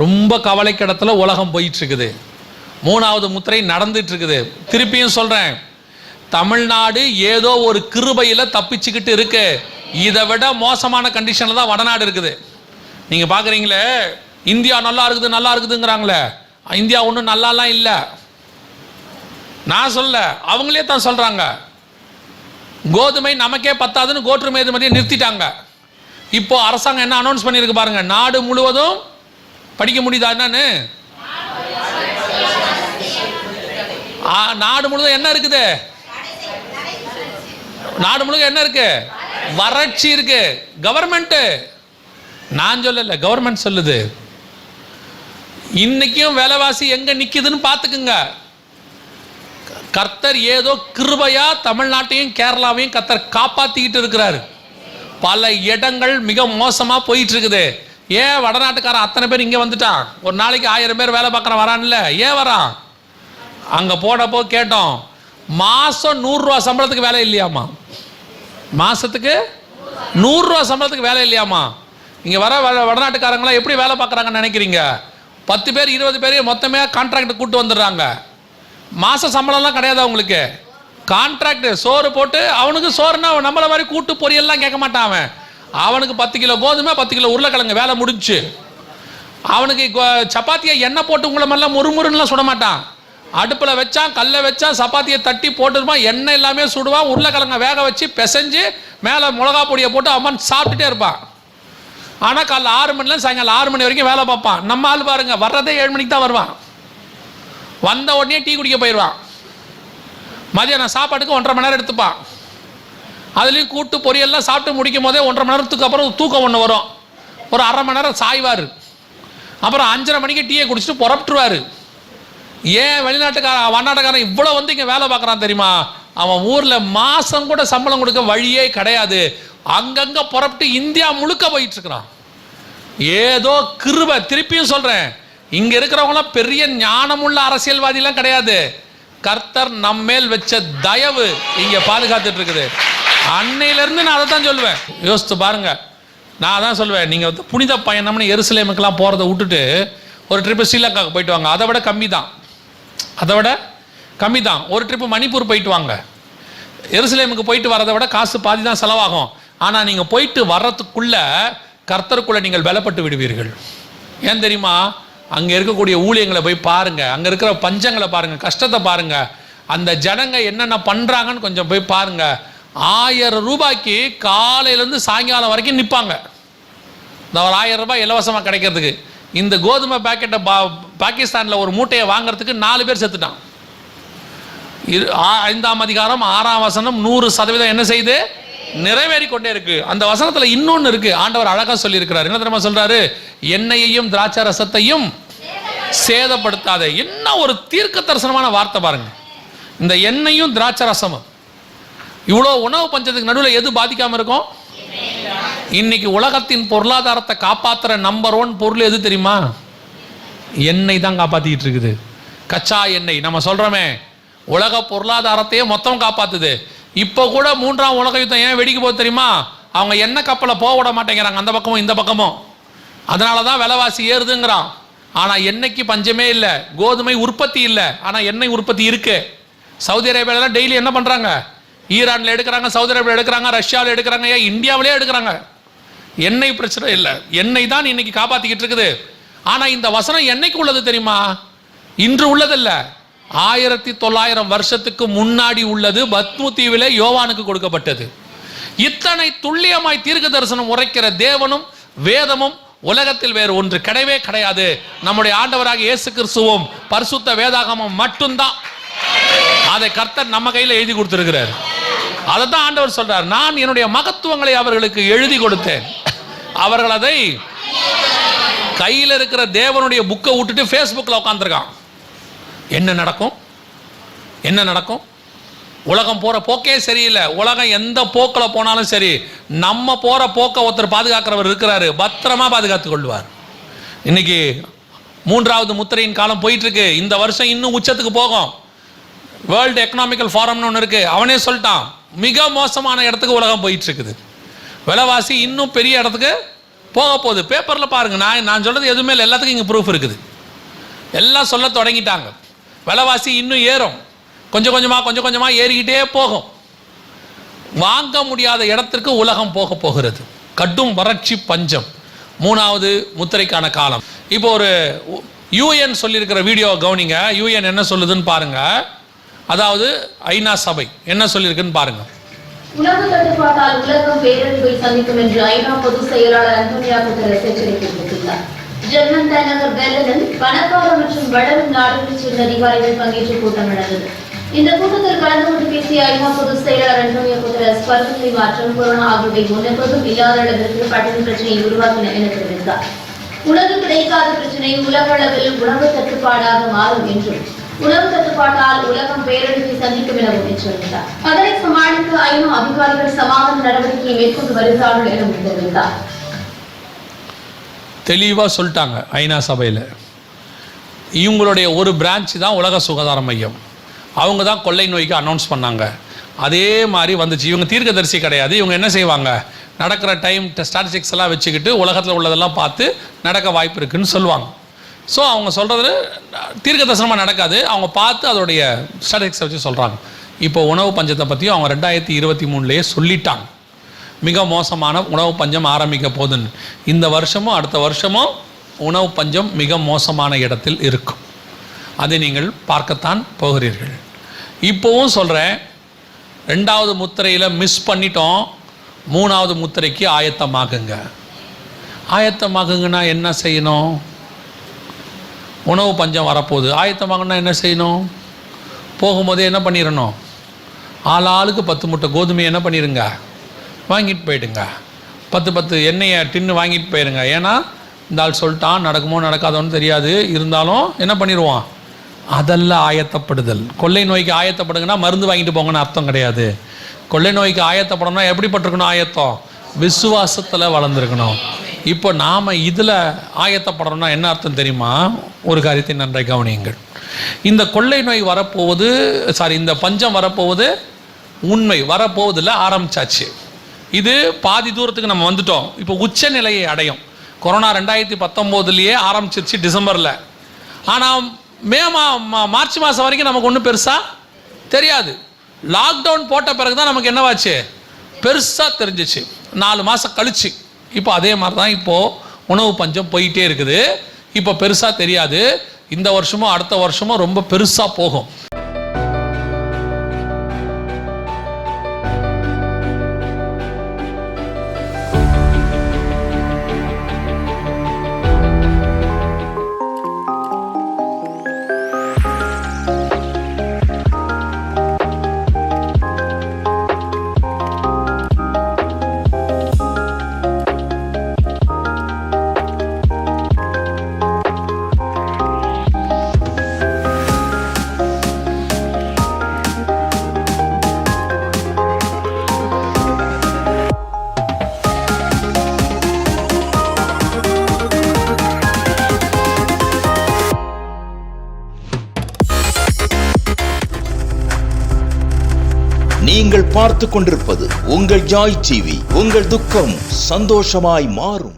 ரொம்ப கவலைக்கிடத்துல உலகம் போயிட்டு இருக்குது. மூணாவது முத்திரை நடந்துட்டு இருக்குது. திருப்பியும் சொல்றேன், தமிழ்நாடு ஏதோ ஒரு கிருபையில் தப்பிச்சுக்கிட்டு இருக்கு. இதை விட மோசமான கண்டிஷன்ல தான் வடநாடு இருக்குது. நீங்க பாக்குறீங்களே, இந்தியா நல்லா இருக்குது நல்லா இருக்குதுங்கிறாங்களே, இந்தியா ஒன்றும் நல்லாலாம் இல்லை. நான் சொல்ல, அவங்களே தான் சொல்றாங்க. கோதுமை நமக்கே பத்தாதுன்னு கோற்றுமை ஏற்றுமதியை நிறுத்திட்டாங்க. இப்போ அரசாங்கம் என்ன அனௌன்ஸ் பண்ணியிருக்கு பாருங்க, நாடு முழுவதும் படிக்க முடியுதா என்னன்னு? நாடு முழுவதும் என்ன இருக்குது? நாடு முழுவதும் என்ன இருக்கு? வறட்சி இருக்கு. கவர்மெண்ட், நான் சொல்லல, கவர்மெண்ட் சொல்லுது. இன்னைக்கும் விலைவாசி எங்க நிக்குதுன்னு பாத்துக்குங்க. கர்த்தர் ஏதோ கிருபையா தமிழ்நாட்டையும் கேரளாவையும் கர்த்தர் காப்பாத்திக்கிட்டு இருக்கிறாரு. பல இடங்கள் மிக மோசமா போயிட்டு இருக்குது. ஏன் வடநாட்டுக்காரன் அத்தனை பேர் இங்க வந்துட்டான்? ஒரு நாளைக்கு 1000 பேர் வேலை பார்க்கற வரான்ல, ஏன் வரான்? அங்க போனப்போ கேட்டோம், மாசம் 100 ரூபா சம்பளத்துக்கு வேலை இல்லையாமா? மாசத்துக்கு 100 ரூபா சம்பளத்துக்கு வேலை இல்லையாமா? இங்க வர வடநாட்டுக்காரங்களா எப்படி வேலை பார்க்கறாங்கன்னு நினைக்கிறீங்க? 10 பேர் 20 பேர் மொத்தமே கான்ட்ராக்ட் கூட்டு வந்துடுறாங்க. மாச சம்பளம்லாம் கிடையாது அவங்களுக்கு. கான்ட்ராக்ட் சோறு போட்டு, அவனுக்கு சோறுனா நம்மள மாதிரி கூட்டு பொரியல்லாம் கேட்க மாட்டான். அவனுக்கு 10 கிலோ கோதுமை 10 கிலோ உருளைக்கிழங்கு, வேலை முடிஞ்சு. அவனுக்கு சப்பாத்தியை எண்ணெய் போட்டு உங்களை மாதிரிலாம் முறுமுறுன்னுலாம் சுட மாட்டான். அடுப்பில் வச்சான், கல்லை வச்சான், சப்பாத்தியை தட்டி போட்டுருப்பான், எண்ணெய் எல்லாமே சுடுவான், உருளைக்கிழங்கை வேக வச்சு பிசைஞ்சு மேலே மிளகா பொடியை போட்டு அவன் சாப்பிட்டுட்டே இருப்பான். ஆனால் காலைல 6 மணில சாயங்காலம் 6 மணி வரைக்கும் வேலை பார்ப்பான். நம்ம ஆள் பாருங்க, வர்றதே 7 மணிக்கு தான் வருவான். வந்த உடனே டீ குடிக்க போயிடுவான். மதியானம் சாப்பாட்டுக்கு 1.5 மணி நேரம் எடுத்துப்பான். அதுலேயும் கூட்டு பொரியெல்லாம் சாப்பிட்டு முடிக்கும் போதே 1.5 மணி நேரத்துக்கு அப்புறம் தூக்கம் ஒன்று வரும். ஒரு 1/2 மணி நேரம் சாய்வார். அப்புறம் 5:30 மணிக்கு டீயை குடிச்சிட்டு புறப்பட்டுருவார். ஏன் வெளிநாட்டுக்காரன் வடநாட்டுக்காரன் இவ்வளோ வந்து இங்கே வேலை பார்க்குறான் தெரியுமா? அவன் ஊரில் மாதம் கூட சம்பளம் கொடுக்க வழியே கிடையாது. அங்கங்கே புறப்பட்டு இந்தியா முழுக்க போயிட்டு இருக்கிறான். ஏதோ கிருபை. திருப்பியும் சொல்கிறேன், இங்கே இருக்கிறவங்களாம் பெரிய ஞானமுள்ள அரசியல்வாதிலாம் கிடையாது. கர்த்தர் நம்மேல் வச்ச தயவு இங்கே பாதுகாத்துட்டு இருக்குது. அன்னையிலேருந்து நான் அதை தான் சொல்லுவேன். யோசித்து பாருங்க. நான் தான் சொல்லுவேன், நீங்கள் வந்து புனித பயணம்னு எருசலேமுக்கெல்லாம் போகிறத விட்டுட்டு ஒரு ட்ரிப்பு ஸ்ரீலங்காவுக்கு போயிட்டு வாங்க. அதை விட கம்மி தான், அதை விட கம்மி தான். ஒரு ட்ரிப்பு மணிப்பூர் போயிட்டு வாங்க. எருசலேமுக்கு போயிட்டு வரதை விட காசு பாதி தான் செலவாகும். ஆனால் நீங்கள் போயிட்டு வர்றதுக்குள்ள கர்த்தருக்குள்ள நீங்கள் பலப்பட்டு விடுவீர்கள். ஏன் தெரியுமா? அங்கே இருக்கக்கூடிய ஊழியங்களை போய் பாருங்க, அங்கே இருக்கிற பஞ்சங்களை பாருங்க, கஷ்டத்தை பாருங்க, அந்த ஜனங்க என்னென்ன பண்ணுறாங்கன்னு கொஞ்சம் போய் பாருங்க. 1000 ரூபாய்க்கு காலையிலேருந்து சாயங்காலம் வரைக்கும் நிற்பாங்க. இந்த ஒரு 1000 ரூபாய் இலவசமாக கிடைக்கிறதுக்கு. இந்த கோதுமை பேக்கெட்டை பாகிஸ்தானில் ஒரு மூட்டையை வாங்குறதுக்கு 4 பேர் செத்துட்டான். 5ஆம் அதிகாரம் 6ஆம் வசனம் 100% என்ன செய்து நிறைவேறி கொண்டே இருக்கு. அந்த வசனத்தில் இன்னொன்று இருக்கு. ஆண்டவர் அழகா சொல்லி இருக்கிறார். என்ன தெரியுமா சொல்றாரு? எண்ணெயையும் திராட்சை ரசத்தையும் சேதப்படுத்தாத. என்ன ஒரு தீர்க்க தரிசனமான வார்த்தை பாருங்க. இந்த எண்ணெயும் திராட்சை ரசமும் இவ்வளோ உணவு பஞ்சத்துக்கு நடுவில் எது பாதிக்காம இருக்கும்? இன்னைக்கு உலகத்தின் பொருளாதாரத்தை காப்பாற்றுற நம்பர் 1 பொருள் எது தெரியுமா? எண்ணெய் தான் காப்பாற்றிக்கிட்டு இருக்குது. கச்சா எண்ணெய். நம்ம சொல்றோமே, உலக பொருளாதாரத்தையே மொத்தம் காப்பாத்துது. இப்போ கூட 3ஆம் உலக யுத்தம் ஏன் வெடிக்க போகுது தெரியுமா? அவங்க எண்ணெய் கப்பலை போக விட மாட்டேங்கிறாங்க, அந்த பக்கமும் இந்த பக்கமும். அதனால தான் விலைவாசி ஏறுதுங்கிறான். ஆனால் எண்ணெய்க்கு பஞ்சமே இல்லை. கோதுமை உற்பத்தி இல்லை, ஆனால் எண்ணெய் உற்பத்தி இருக்கு. சவுதி அரேபியாவில் டெய்லி என்ன பண்ணுறாங்க? ஈரானில் எடுக்கிறாங்க, சவுதி அரேபியா எடுக்கிறாங்க, ரஷ்யாவில் எடுக்கிறாங்க, ஏன் இந்தியாவிலே எடுக்கிறாங்க. எண்ணெய் பிரச்சனை இல்லை, எண்ணெய் தான் இன்னைக்கு காப்பாற்றிக்கிட்டு இருக்குது. ஆனால் இந்த வசனம் என்னைக்கு உள்ளது தெரியுமா? இன்று உள்ளதில்ல, 1900 வருஷத்துக்கு முன்னாடி உள்ளது. பத்மு தீவிலே யோவானுக்கு கொடுக்கப்பட்டது. இத்தனை துல்லியமாய் தீர்க்க தரிசனம் உரைக்கிற தேவனும் வேதமும் உலகத்தில் வேறு ஒன்று கிடையவே கிடையாது. நம்முடைய ஆண்டவராக இயேசு கிறிஸ்துவும் பரிசுத்த வேதாகமும் மட்டும்தான். அதை கர்த்தர் நம்ம கையில் எழுதி கொடுத்திருக்கிறார். அதை தான் ஆண்டவர் சொல்றார், நான் என்னுடைய மகத்துவங்களை அவர்களுக்கு எழுதி கொடுத்தேன். அவர்கள் அதை கையில் இருக்கிற தேவனுடைய புக்கை விட்டுட்டு ஃபேஸ்புக்கில் உட்காந்துருக்கான். என்ன நடக்கும்? என்ன நடக்கும்? உலகம் போற போக்கே சரியில்லை. உலகம் எந்த போக்கில் போனாலும் சரி, நம்ம போற போக்க ஒருத்தர் பாதுகாக்கிறவர் இருக்கிறாரு, பத்திரமா பாதுகாத்துக் கொள்வார். இன்னைக்கு 3வது முத்திரையின் காலம் போயிட்டு இருக்கு. இந்த வருஷம் இன்னும் உச்சத்துக்கு போகும். வேர்ல்டு எக்கனாமிக்கல் ஃபாரம்னு ஒன்று இருக்கு. அவனே சொல்லிட்டான், மிக மோசமான இடத்துக்கு உலகம் போயிட்டு இருக்குது. விலைவாசி இன்னும் பெரிய இடத்துக்கு போக போகுது. பேப்பரில் பாருங்கள், நான் சொல்கிறது எதுவுமே இல்லை, எல்லாத்துக்கும் இங்கே ப்ரூஃப் இருக்குது. எல்லாம் சொல்ல தொடங்கிட்டாங்க. விலைவாசி இன்னும் ஏறும், கொஞ்சம் கொஞ்சமாக ஏறிக்கிட்டே போகும். வாங்க முடியாத இடத்திற்கு உலகம் போக போகிறது. கடும் வறட்சி, பஞ்சம், 3வது முத்திரைக்கான காலம். இப்போ ஒரு யூஎன் சொல்லியிருக்கிற வீடியோ கவனிங்க. யூஎன் என்ன சொல்லுதுன்னு பாருங்க. அதாவது ஐநா சபை என்ன சொல்லியிருக்குன்னு பாருங்க. உணவு தட்டுப்பாட்டால் உலகம் பேரழிவை சந்திக்கும் என்று ஐநா பொதுச் செயலாளர் அன்டோனியோ குட்டரஸ் எச்சரிக்கை விடுத்துள்ளார். ஜெர்மன் தலைநகர் பெர்லினில் பணக்கார மற்றும் வளரும் நாடுகளைச் சேர்ந்த அதிகாரிகள் பங்கேற்ற கூட்டம் நடந்தது. இந்த கூட்டத்தில் கலந்து கொண்டு பேசிய ஐநா பொதுச் செயலாளர் அன்டோனியோ குட்டரஸ் பருவநிலை மாற்றம், கொரோனா ஆகியவை முன்னெப்போதும் இல்லாத அளவிற்கு பட்டினி பிரச்சனையை உருவாக்கின என தெரிவித்தார். உணவு கிடைக்காத பிரச்சனை உலக அளவில் உணவு தட்டுப்பாடாக மாறும் என்றும், உணவு தட்டுப்பாட்டால் உலகம் பேரழிவை சந்திக்கும் எனவும் எச்சரித்தார். அதனை சமாளிக்க ஐநா அதிகாரிகள் சமாதான நடவடிக்கையை மேற்கொண்டு வருகிறார்கள் எனவும் தெரிவித்தார். தெளிவாக சொல்லிட்டாங்க ஐநா சபையில். இவங்களுடைய ஒரு பிரான்ச் தான் உலக சுகாதார மையம். அவங்க தான் கொள்ளை நோய்க்கு அனௌன்ஸ் பண்ணாங்க. அதே மாதிரி வந்துச்சு. இவங்க தீர்க்கதரிசி கிடையாது. இவங்க என்ன செய்வாங்க, நடக்கிற டைம் ஸ்டாட்டிஸ்டிக்ஸ் எல்லாம் வச்சுக்கிட்டு உலகத்தில் உள்ளதெல்லாம் பார்த்து நடக்க வாய்ப்பு இருக்குதுன்னு சொல்லுவாங்க. ஸோ அவங்க சொல்கிறது தீர்க்க தரிசனமாக நடக்காது, அவங்க பார்த்து அதோடைய ஸ்டாட்டிஸ்டிக்ஸை வச்சு சொல்கிறாங்க. இப்போ உணவு பஞ்சத்தை பற்றியும் அவங்க 2023 சொல்லிட்டாங்க. மிக மோசமான உணவு பஞ்சம் ஆரம்பிக்க போகுதுன்னு. இந்த வருஷமும் அடுத்த வருஷமும் உணவு பஞ்சம் மிக மோசமான இடத்தில் இருக்கும். அதை நீங்கள் பார்க்கத்தான் போகிறீர்கள். இப்போவும் சொல்கிறேன், 2வது முத்திரையில் மிஸ் பண்ணிட்டோம். 3வது முத்திரைக்கு ஆயத்தமாகுங்க. ஆயத்தமாகுங்கன்னா என்ன செய்யணும்? உணவு பஞ்சம் வரப்போகுது, ஆயத்தமாகனா என்ன செய்யணும்? போகும்போதே என்ன பண்ணிடணும்? ஆளுக்கு 10 மூட்டை கோதுமை என்ன பண்ணிடுங்க, வாங்கிட்டு போயிடுங்க. 10 எண்ணெயை டின்னு வாங்கிட்டு போயிடுங்க. ஏன்னா இந்த ஆள் சொல்லிட்டான், நடக்குமோ நடக்காதோன்னு தெரியாது, இருந்தாலும் என்ன பண்ணிடுவான்? அதெல்லாம் ஆயத்தப்படுதல். கொள்ளை நோய்க்கு ஆயத்தப்படுங்கன்னா மருந்து வாங்கிட்டு போங்கன்னு அர்த்தம் கிடையாது. கொள்ளை நோய்க்கு ஆயத்தப்படணும்னா எப்படிப்பட்டிருக்கணும்? ஆயத்தம் விசுவாசத்தில் வளர்ந்துருக்கணும். இப்போ நாம் இதில் ஆயத்தப்படணும்னா என்ன அர்த்தம் தெரியுமா? ஒரு காரியத்தை நன்றாக கவனியுங்கள். இந்த கொள்ளை நோய் வரப்போவது, இந்த பஞ்சம் வரப்போவது உண்மை, வரப்போவதில் ஆரம்பிச்சாச்சு. இது பாதி தூரத்துக்கு நம்ம வந்துட்டோம். இப்போ உச்ச நிலையை அடையும். கொரோனா 2019 ஆரம்பிச்சிருச்சு டிசம்பரில். ஆனால் மார்ச் மாதம் வரைக்கும் நமக்கு ஒன்றும் பெருசாக தெரியாது. லாக்டவுன் போட்ட பிறகு தான் நமக்கு என்னவாச்சு, பெருசாக தெரிஞ்சிச்சு 4 மாதம் கழிச்சு. இப்போ அதே மாதிரி தான் இப்போது உணவு பஞ்சம் போயிட்டே இருக்குது. இப்போ பெருசாக தெரியாது. இந்த வருஷமும் அடுத்த வருஷமும் ரொம்ப பெருசாக போகும். நீங்கள் பார்த்துக் கொண்டிருப்பது உங்கள் ஜாய் டிவி. உங்கள் துக்கம் சந்தோஷமாய் மாறும்.